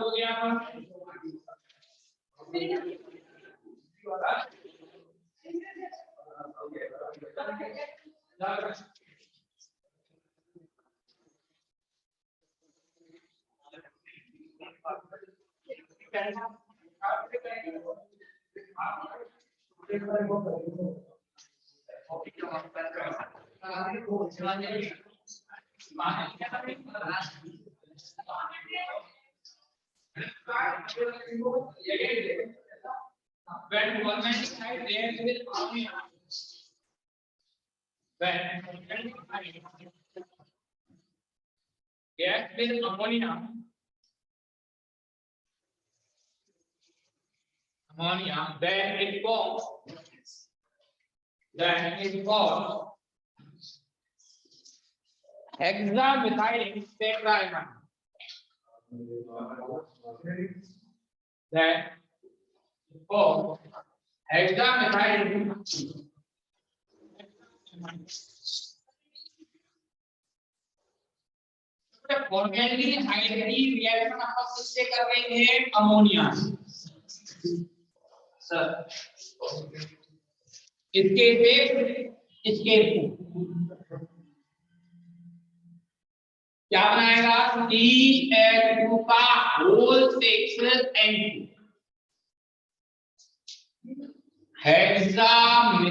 हो गया when government side there will ammonia. When gas with ammonia, then it forms hexamethyl tetraamine. Then forms hexamethyl formaldehyde की reaction आप किससे कर रहे हैं? अमोनिया। सर इसके इसके क्या बनाएगा? CH2 का होल 6N2 हेक्सामिथाइलिन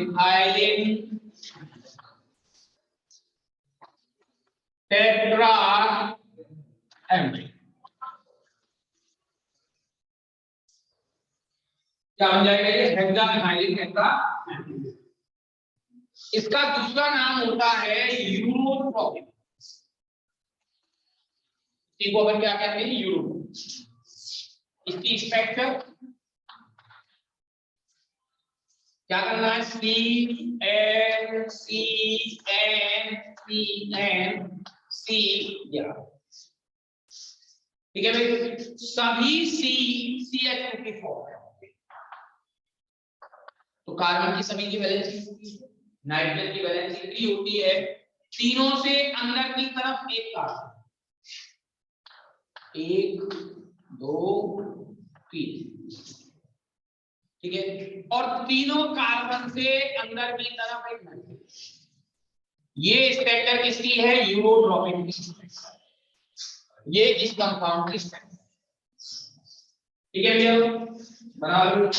टेट्रा क्या बन जाएगा? ये हेक्सामिथाइलिन टेट्रा। इसका दूसरा नाम होता है यूरोट्रोपिन। इसको अपन क्या कहते हैं? यूरो। इसकी स्ट्रक्चर क्या करना है? C ठीक है भाई। सभी CH2 की फॉर्म है। तो कार्बन की सभी की वैलेंसी, नाइट्रोजन की वैलेंसी 3 होती है। तीनों से अंदर की तरफ एक कार्बन, 1 2 3, ठीक है। और तीनों कार्बन से अंदर की तरफ एक नाइट्रोजन। ये स्ट्रक्चर किसकी है? यूरोट्रोपिन की। ये इस कंपाउंड की स्ट्रक्चर, ठीक है भैया, बराबर।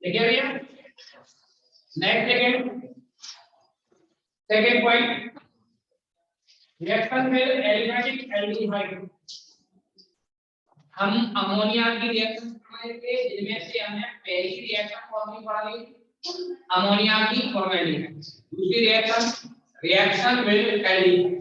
देखिए भैया, नेक्स्ट सेकंड पॉइंट, रिएक्शन में एरोमेटिक एल्डिहाइड। हम अमोनिया की रिएक्शन पढ़ाएंगे जिनमें से हमें पहली रिएक्शन कौन सी पढ़ाई, अमोनिया की फॉर्मेलिन। दूसरी reaction reaction with aldehyde.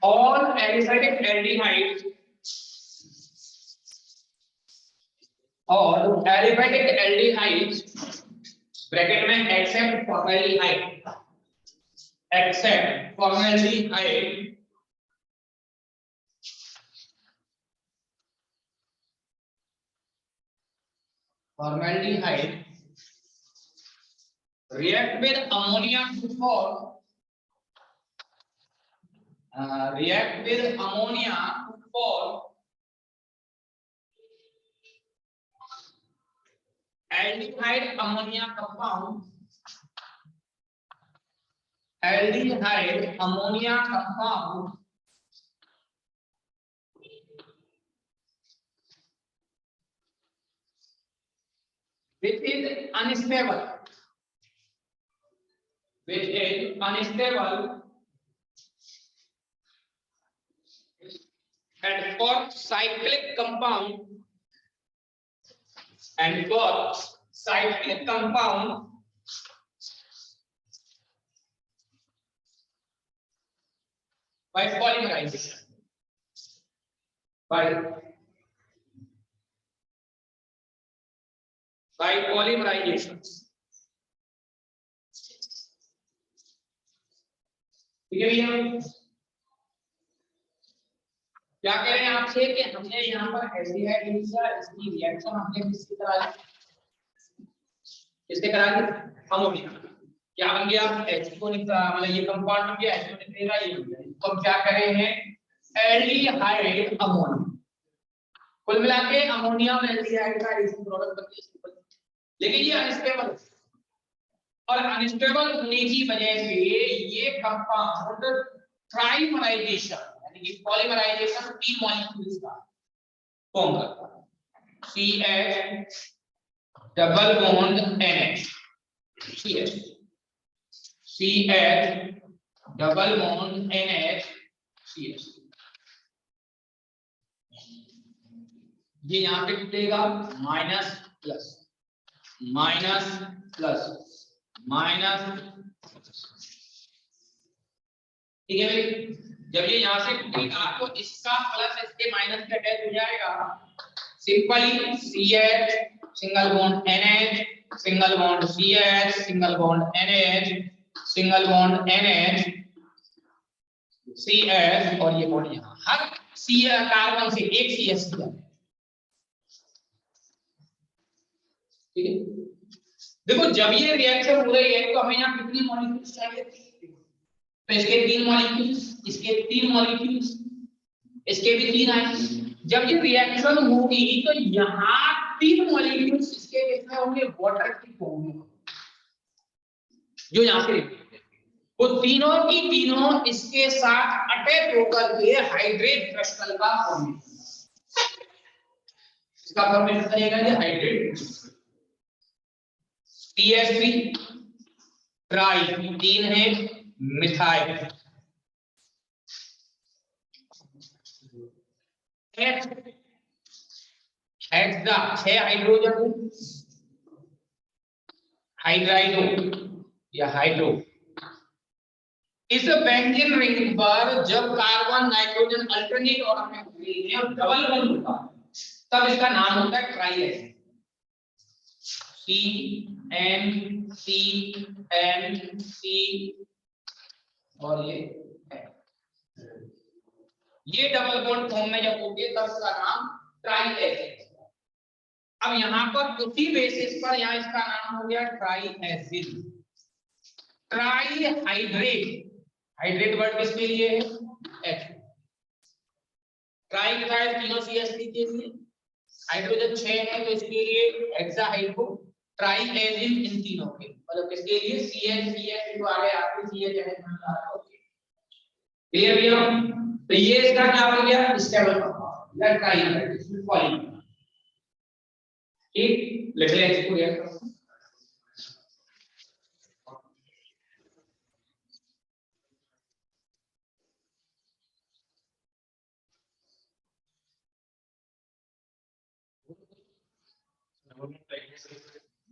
all aliphatic aldehydes और aliphatic aldehydes ब्रैकेट में except formaldehyde, except formaldehyde react with ammonia to form react with ammonia to form aldehyde ammonia compound, aldehyde ammonia compound which is unstable, and for cyclic compound by polymerization, by polymerization। ठीक है भैया, क्या कह रहे हैं आपसे कि हमने यहाँ पर एल्डिहाइड लिया, इसकी रिएक्शन हमने किससे करा दी, अमोनिया। क्या बन गया, H2 मतलब ये कंपाउंड बन गया, H2 निकलेगा, ये बन गया। तो हम क्या कर रहे हैं, एल्डिहाइड अमोनिया। कुल मिला के अमोनिया और एल्डिहाइड का रिएक्शन प्रोडक्ट बनता है, लेकिन ये अनस्टेबल, और अनस्टेबल होने की वजह से ये कंपाउंड ट्राइमराइजेशन यानी कि पॉलीमराइजेशन 3 मॉलिक्यूल्स का फॉर्म करता है, CH double bond NH, CH double bond NH, CH। ये यहां पे टूटेगा, minus plus minus plus minus, ठीक है भाई। जब ये यहां से टूटेगा तो इसका प्लस इसके माइनस का अटैच हो जाएगा, simply CH single bond NH single bond CH single bond NH single bond NH CH, और ये बॉन्ड यहां हर C कार्बन से एक CH किया, ठीक है। देखो जब ये रिएक्शन हो रही है तो हमें यहाँ कितनी मॉलिक्यूल्स चाहिए, तो इसके 3 मॉलिक्यूल्स, इसके 3 मॉलिक्यूल्स, इसके भी 3 आए। जब ये रिएक्शन होगी तो यहाँ 3 मॉलिक्यूल्स इसके कितने होंगे, वाटर की होंगे, जो यहाँ से वो तीनों की तीनों इसके साथ अटैच होकर के हाइड्रेट क्रिस्टल का फॉर्मेशन, इसका फॉर्मेशन करेगा ये हाइड्रेट CH3 ट्राई, 3 है मिथाइल, हेक्सा 6 हाइड्रोजन, हाइड्राइडो या हाइड्रो। इस बेंजीन रिंग पर जब कार्बन नाइट्रोजन अल्टरनेट ऑर्डर में होते हैं और डबल बॉन्ड होता है तब इसका नाम होता है ट्राई एसिड, CNC और ये डबल बॉन्ड फॉर्म में जब होंगे तब इसका नाम ट्राई एसिड। अब यहाँ पर उसी बेसिस पर यहाँ इसका नाम हो गया try acid. Try hydrate, hydrate word किसके लिए है, H। ट्राई मिथाइल तीनों CH3 के लिए, हाइड्रोजन 6 है तो इसके लिए हेक्साहाइड्रो ट्राई एजिन इन तीनों के, मतलब इसके लिए CH जो आ गए आपके CH क्लियर भैया। तो ये इसका क्या हो गया, स्टेबल कंपाउंड या ट्राई इसमें पॉली, ठीक। लिख ले इसको रिएक्ट करो।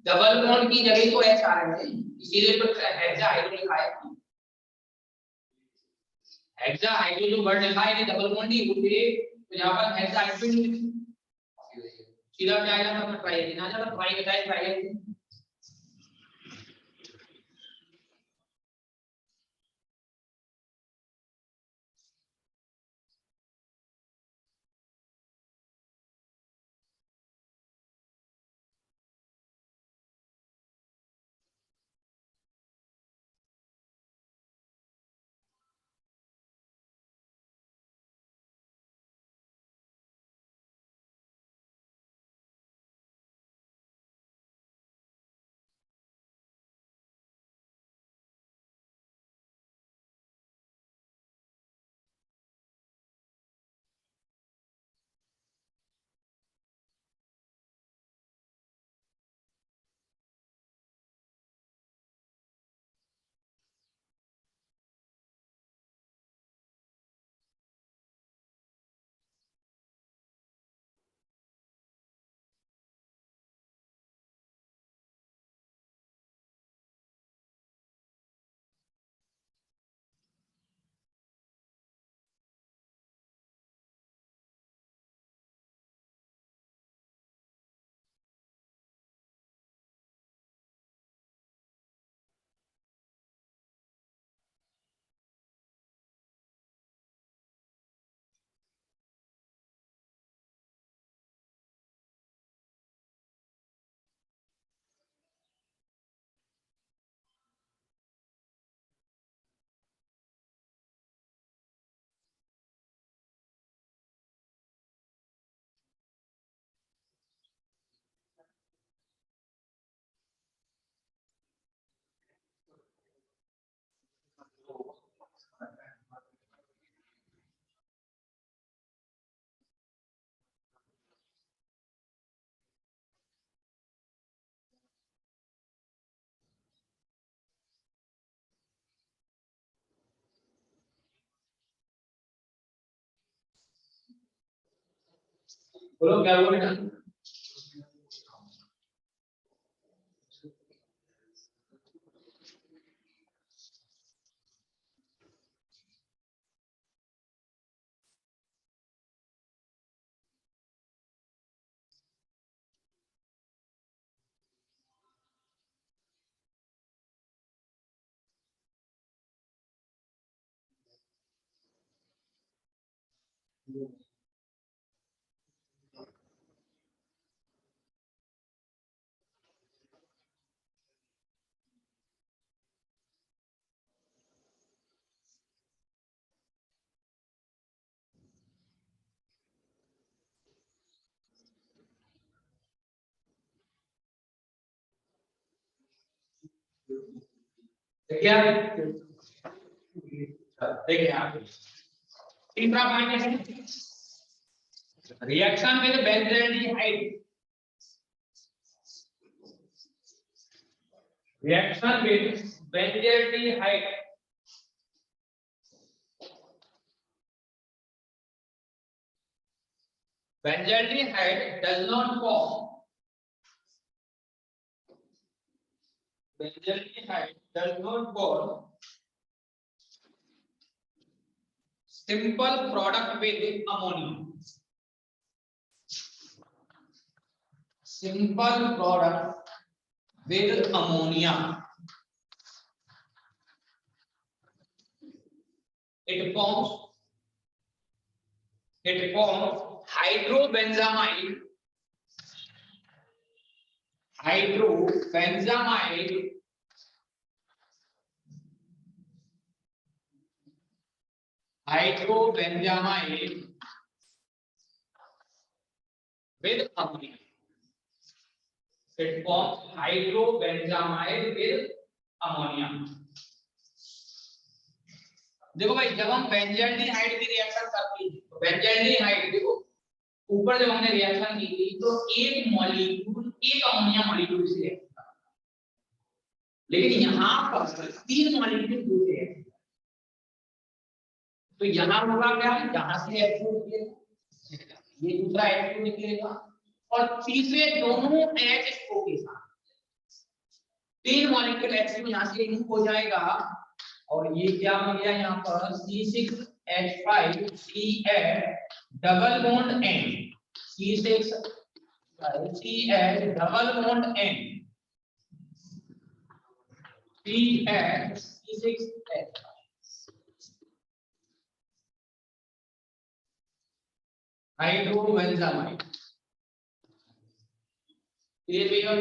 डबल बॉन्ड की जगह तो एच आ रहा है, इसीलिए तो हेक्साहाइड्रो लिखा है। हेक्साहाइड्रो जो वर्ड लिखा है ये डबल बॉन्ड ही होते, तो यहां पर हेक्साहाइड्रो सीधा क्या आएगा, मतलब ट्राई ना जाता, ट्राई बताए ट्राई। बोलो क्या बोल रहे हैं। क्या देखिए आप तीसरा पॉइंट है reaction with benzaldehyde, reaction with benzaldehyde benzaldehyde does not form benzaldehyde does not form simple product with ammonia, simple product with ammonia, it forms hydrobenzamide with ammonia. It forms hydrobenzamide with ammonia. देखो भाई, जब हम benzaldehyde की reaction करते हैं तो benzaldehyde देखो ऊपर जब हमने रिएक्शन की थी तो एक मॉलिक्यूल एक अमोनिया मॉलिक्यूल से रिएक्ट करता है, लेकिन यहाँ पर 3 मॉलिक्यूल दूसरे रिएक्ट। तो यहाँ होगा क्या, यहाँ से H2 निकलेगा, ये दूसरा H2 निकलेगा और तीसरे दोनों H2 के साथ 3 मॉलिक्यूल H2 यहाँ से रिमूव हो जाएगा और ये क्या बन गया यहाँ पर C6H5CH double bond N, C6CH double bond N, C6H hydrobenzamide. Clear भैया?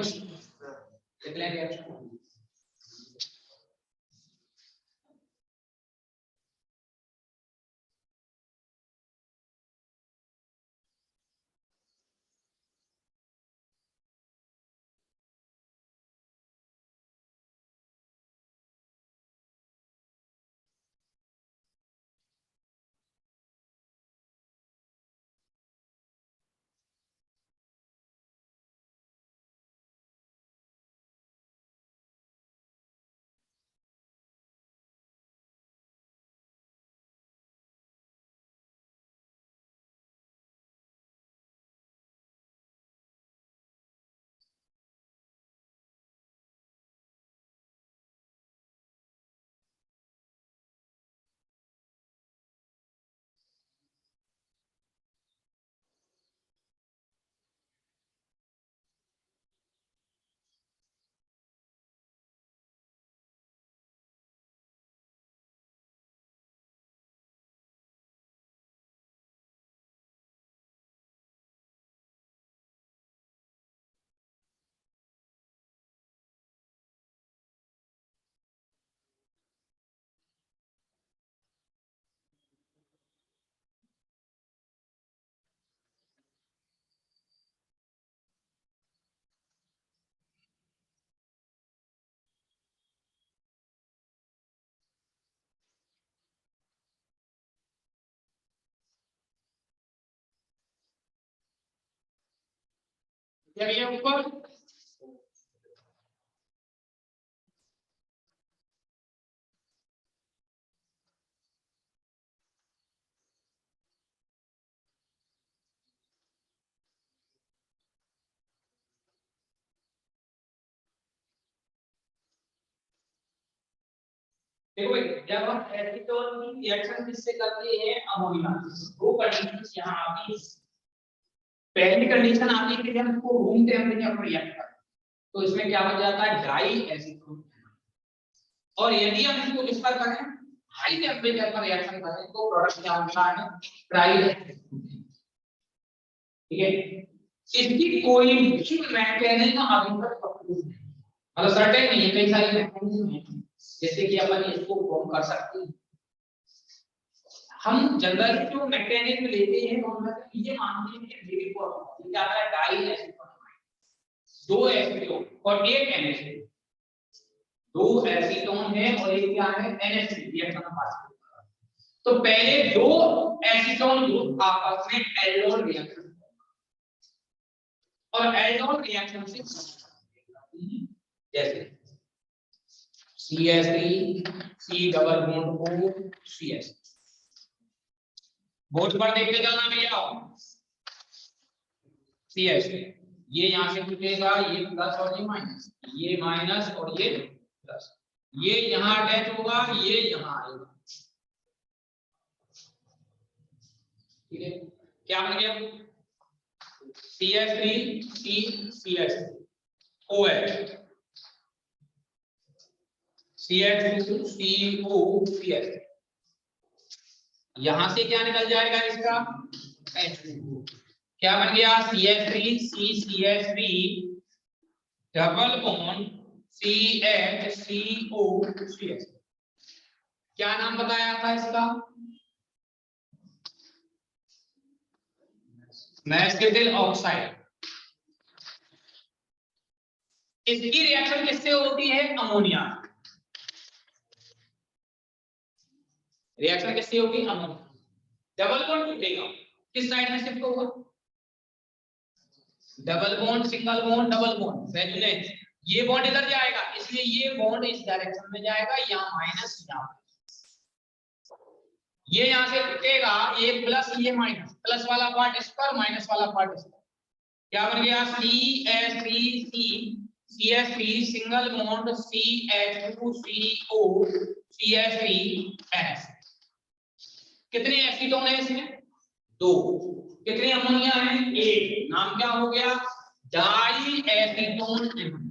कितने रिएक्शन क्या भैया ऊपर? देखो भाई, जब हम एसीटोन की रिएक्शन किससे करते हैं, अमोनिया। दो कंडीशंस यहाँ आती है। पहली कंडीशन आती है कि जब इसको रूम टेम्परेचर पर रिएक्ट करें तो इसमें क्या बन जाता है, ड्राई एसीटोन। और यदि हम इसको किस पर करें, हाई टेम्परेचर पर रिएक्शन करें तो प्रोडक्ट क्या होता है, ड्राई एसीटोन। ठीक है, इसकी कोई भी मैकेनिज्म अभी तक प्रपोज नहीं, मतलब सर्टेन नहीं है। कई सारी मैकेनिज्म है जैसे कि अपन इसको फॉर्म कर सकते हैं। हम जनरली जो मैकेनिज्म लेते हैं उनमें से ये मानते हैं कि बिल्कुल ये क्या है, डाई एसीटोन, दो एसीटोन और एक NH3, दो एसीटोन है और एक क्या है, NH3 रिएक्शन में पास होता है। तो पहले दो एसीटोन ग्रुप आपस में एल्डोल रिएक्शन और एल्डोल रिएक्शन से जैसे CH3 C double bond O CH। Board पर देखते जाना भैया, CH ये यहां से टूटेगा, ये प्लस और ये माइनस, ये माइनस और ये प्लस, ये यहां अटैच होगा, ये यहां आएगा। ठीक है, क्या बन गया, CH3 C CH3 OH, CH3 CO CH। यहां से क्या निकल जाएगा इसका, H2O। क्या बन गया, CH3 C CH3 double bond CHCO CH। क्या नाम बताया था इसका, मैस्केटिल ऑक्साइड। इसकी रिएक्शन किससे होती है? अमोनिया। रिएक्शन किससे होगी? अमोनिया। डबल बॉन्ड टूटेगा, किस साइड में शिफ्ट होगा? Double bond, single bond, double bond, resonance. ये बॉन्ड इधर जाएगा, इसलिए ये बॉन्ड इस डायरेक्शन में जाएगा, यहाँ माइनस, यहाँ ये यहां से टूटेगा, ये प्लस ये माइनस, प्लस वाला पार्ट इस पर, माइनस वाला पार्ट इस पर। क्या बन गया? CH3 single bond CH2CO CH3NH। कितने एसीटोन है इसमें? 2। कितने अमोनिया है? 1। नाम क्या हो गया? Diacetone ammonia.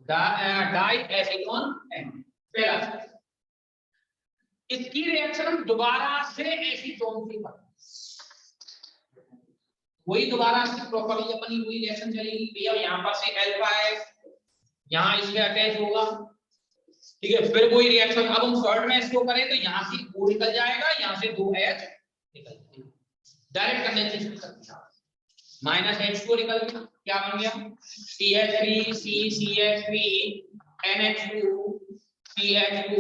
Diacetone पहला। इसकी रिएक्शन दोबारा से एसीटोन से बनती, वही दोबारा से प्रॉपर्ली अपनी वही रिएक्शन चलेगी भैया। यहाँ पर से अल्फा है, यहाँ इसमें अटैच होगा, ठीक है। फिर वही रिएक्शन, अब हम शॉर्ट में इसको करें तो यहाँ से O निकल जाएगा, यहाँ से 2H निकल जाएगा, डायरेक्ट कंडेंसेशन करके माइनस H2 निकल गया। क्या बन गया? CH3 CH3 NH2 CH2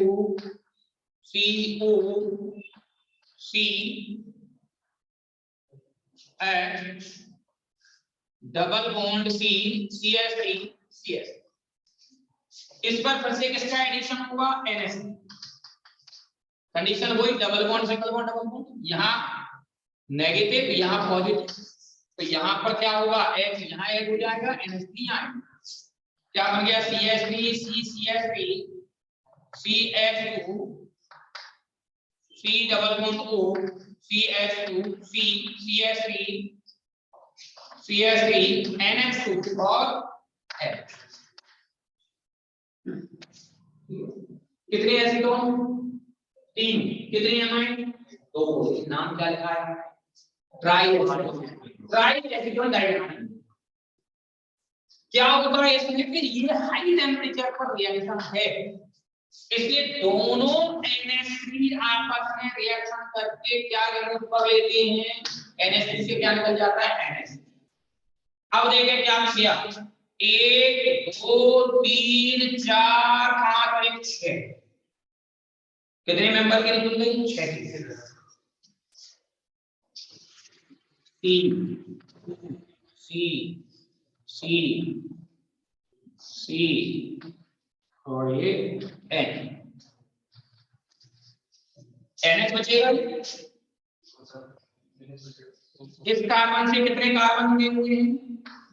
CO C H double bond C CH3 CS। इस पर फिर से किसका एडिशन हुआ? NH। कंडीशन वही, double bond single bond double bond, यहाँ नेगेटिव यहाँ पॉजिटिव, तो यहाँ पर क्या होगा? H यहाँ ऐड हो जाएगा, NH3 आएगा। क्या बन गया? CH3 CH3 CH2 C double bond O CH2 CH3 CH3 NH2 और H। कितने एसीटोन? 3। कितने अमाइन? 2। नाम क्या लिखा है? Try acetone dihydrogen. क्या होता है इसमें? फिर ये हाई टेम्परेचर पर रिएक्शन है, इसलिए दोनों NH3 आपस में रिएक्शन करके क्या रिमूव कर लेते हैं? NH3 से क्या निकल जाता है? NH। अब देखिए क्या किया, 1 2 3 4 5 और 6। कितने मेंबर की निकल गई? 6 की। 3 C C C और ये N। NH बचेगा। इस कार्बन से कितने कार्बन जुड़े हुए हैं?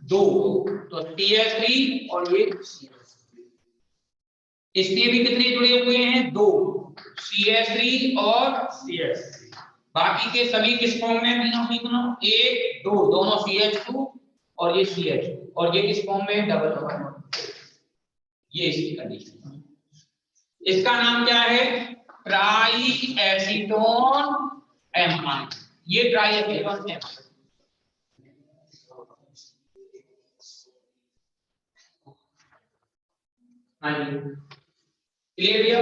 2। तो CH3 और ये इसलिए भी कितने जुड़े हुए हैं? 2। CH3 और CH3। बाकी के सभी किस फॉर्म में? तीनों 1 2, दोनों CH2 और ये CH2, और ये किस फॉर्म में? Double bond. ये इसकी कंडीशन। इसका नाम क्या है? Try acetone amide. ये ट्राई एसीटोन एमाइड। हाँ जी, क्लियर भैया?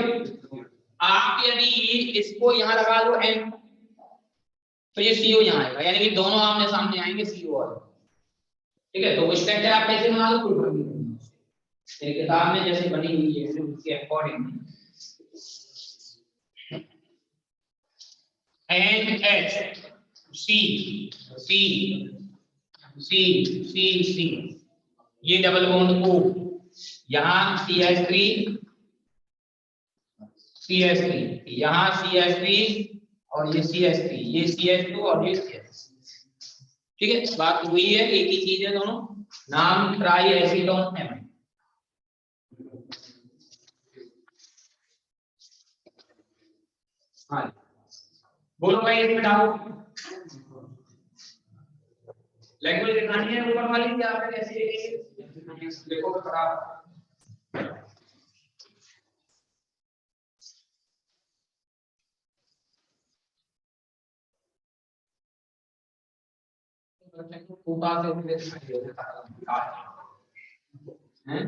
आप यदि इसको यहाँ लगा दो N, तो ये CO यहाँ आएगा, यानी कि दोनों आमने सामने आएंगे CO और, ठीक है। तो स्ट्रक्चर आप कैसे बना लो? कोई प्रॉब्लम नहीं, किताब में जैसे बनी हुई है उसके according. NH C C C C C, ये डबल बॉन्ड O, यहाँ CH3 CH3, यहाँ CH3 और ये CH3, ये CH2 और ये CH3, ठीक है। बात वही है, एक ही चीज है दोनों। नाम ट्राई एसीटोन एमाइड। हाँ बोलो भाई, इसमें डाउट? लैंग्वेज दिखानी है ऊपर वाली क्या फिर ऐसे देखो तो खराब। ऊपर से हैं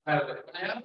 बनाया।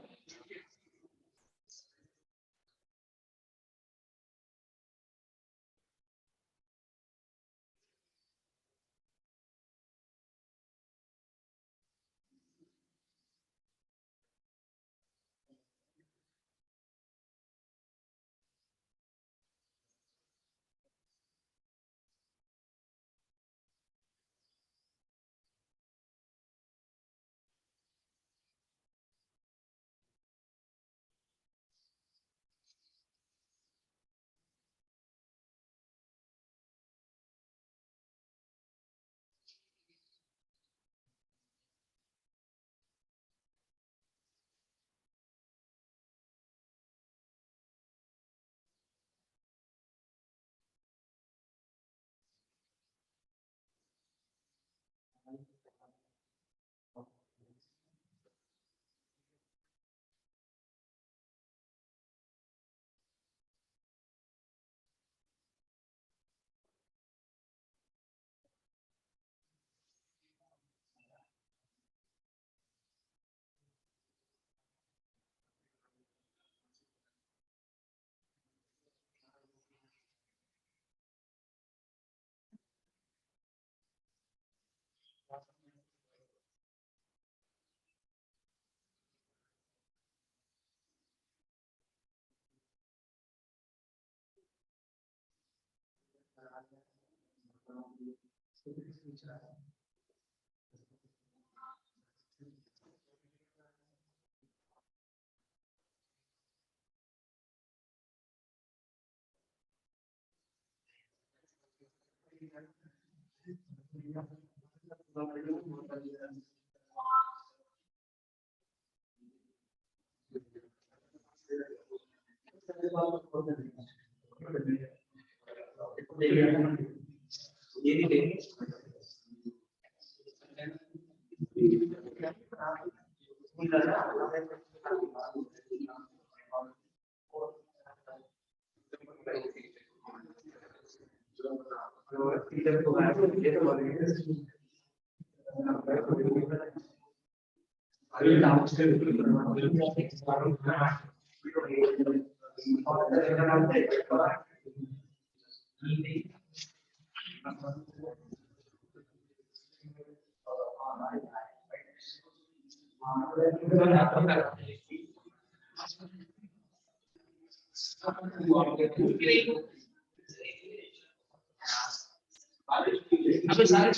अबे सारे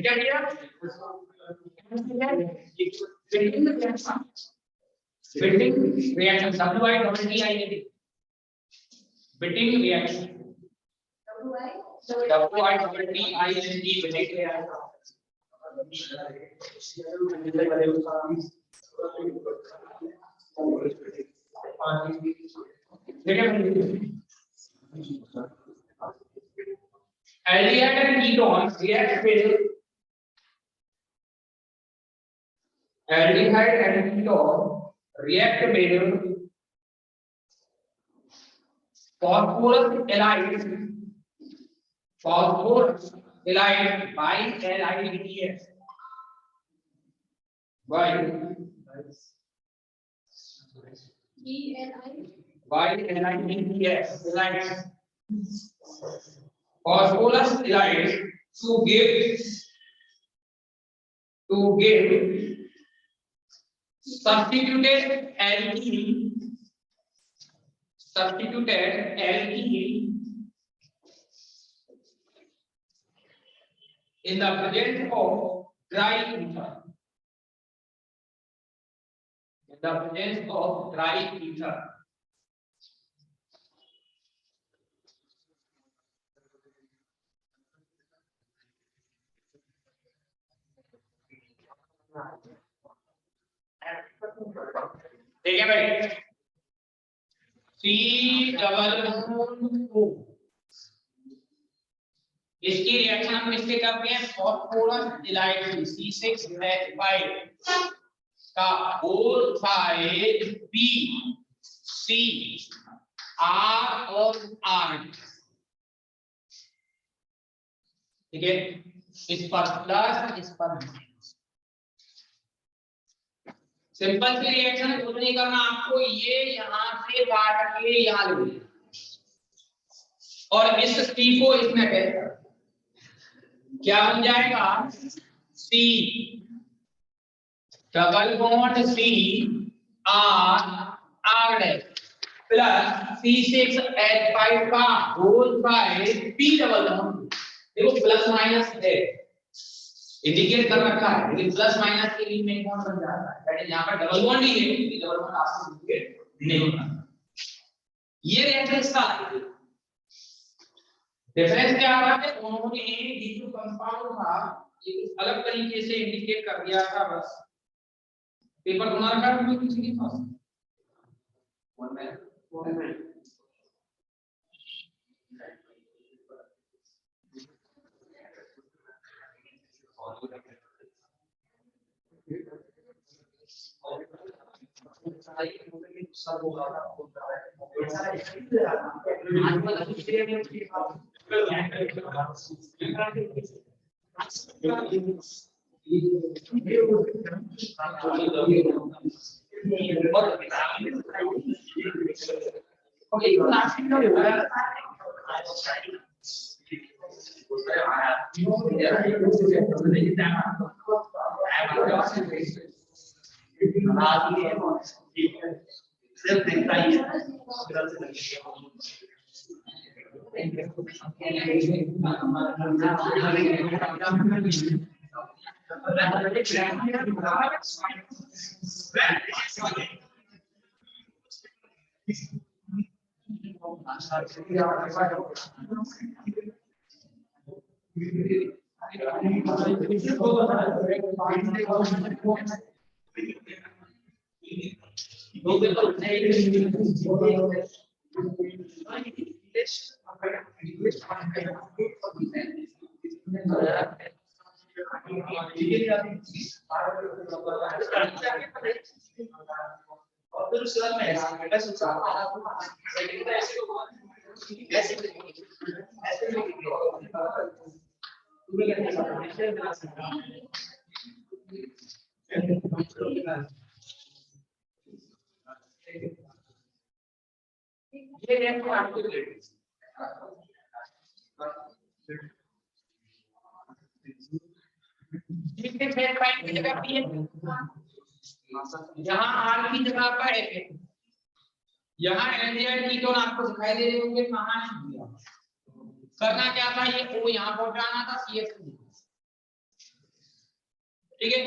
क्या किया beating reaction WI beating reaction aldehyde and ketone react with aldehyde and ketone react with phosphorus halide by LIDS by LIDS phosphorus halide to give substituted alkene in the presence of dry ether. In the presence of dry ether. ठीक है भाई C+O इसकी reaction हम किससे करते हैं phosphorus halide C6H5 का both side B C R और R ठीक है, इस पर प्लस इस पर माइनस। सिंपल सी रिएक्शन है, कुछ नहीं करना आपको, ये यहां से काट के यहां ले और इस C को इसमें अटैच कर, क्या बन जाएगा C double bond C R dash plus C6H5 का whole by P double bond. देखो प्लस माइनस है इंडिकेट कर रखा है, लेकिन प्लस माइनस के लिए में कौन बन जाता है, दैट इज यहां पर डबल बॉन्ड ही है, क्योंकि डबल बॉन्ड आपको इंडिकेट नहीं होता। ये रेफरेंस का डिफरेंस क्या आ रहा है, उन्होंने ये जो कंपाउंड था ये कुछ अलग तरीके से इंडिकेट कर दिया था, बस पेपर बना रखा है किसी के पास, वन मिनट यहाँ R की जगह पर है, यहाँ एल्डिहाइड कीटोन आपको दिखाई दे रहे होंगे, कहां है दिया, करना क्या था, ये O यहाँ पहुंचाना था CH, ठीक है।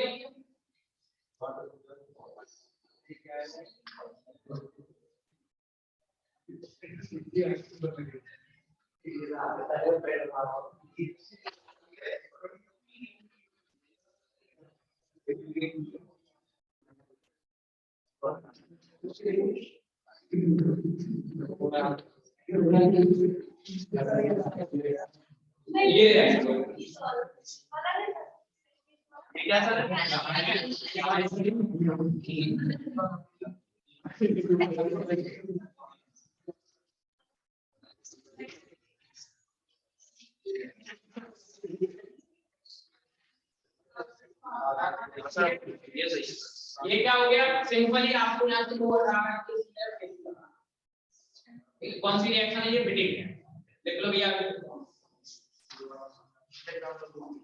ये क्या हो गया, सिंपली आपको यहाँ से वो हटा के कौन सी रिएक्शन है, ये बिटिंग है, देख लो भैया। टेट्राहाइड्रोफुran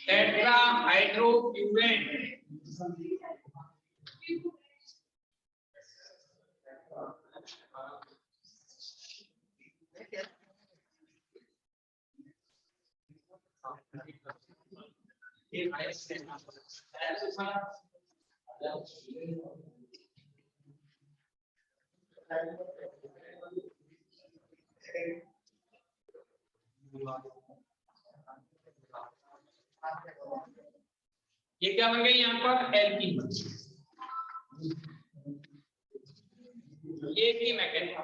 टेट्राहाइड्रोफ्यूरेन ये क्या बन गई यहाँ पर एल्कीन बन गई। ये की मैकेनिज्म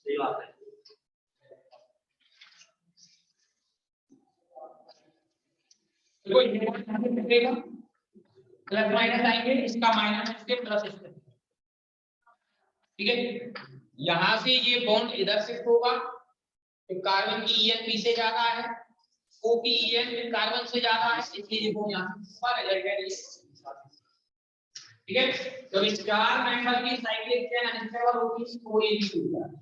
सही बात है। देखो ये प्लस माइनस आएंगे, इसका माइनस इसके प्लस इसके, ठीक है। यहां से ये बॉन्ड इधर शिफ्ट होगा, तो कार्बन की ईएन पी से ज्यादा है, ओ की ईएन कार्बन से ज्यादा है, इसलिए ये बॉन्ड यहां पर रह गया। ठीक है, तो इस चार मेंबर की साइक्लिक चेन अनस्टेबल होगी, तो ये भी टूट जाएगा।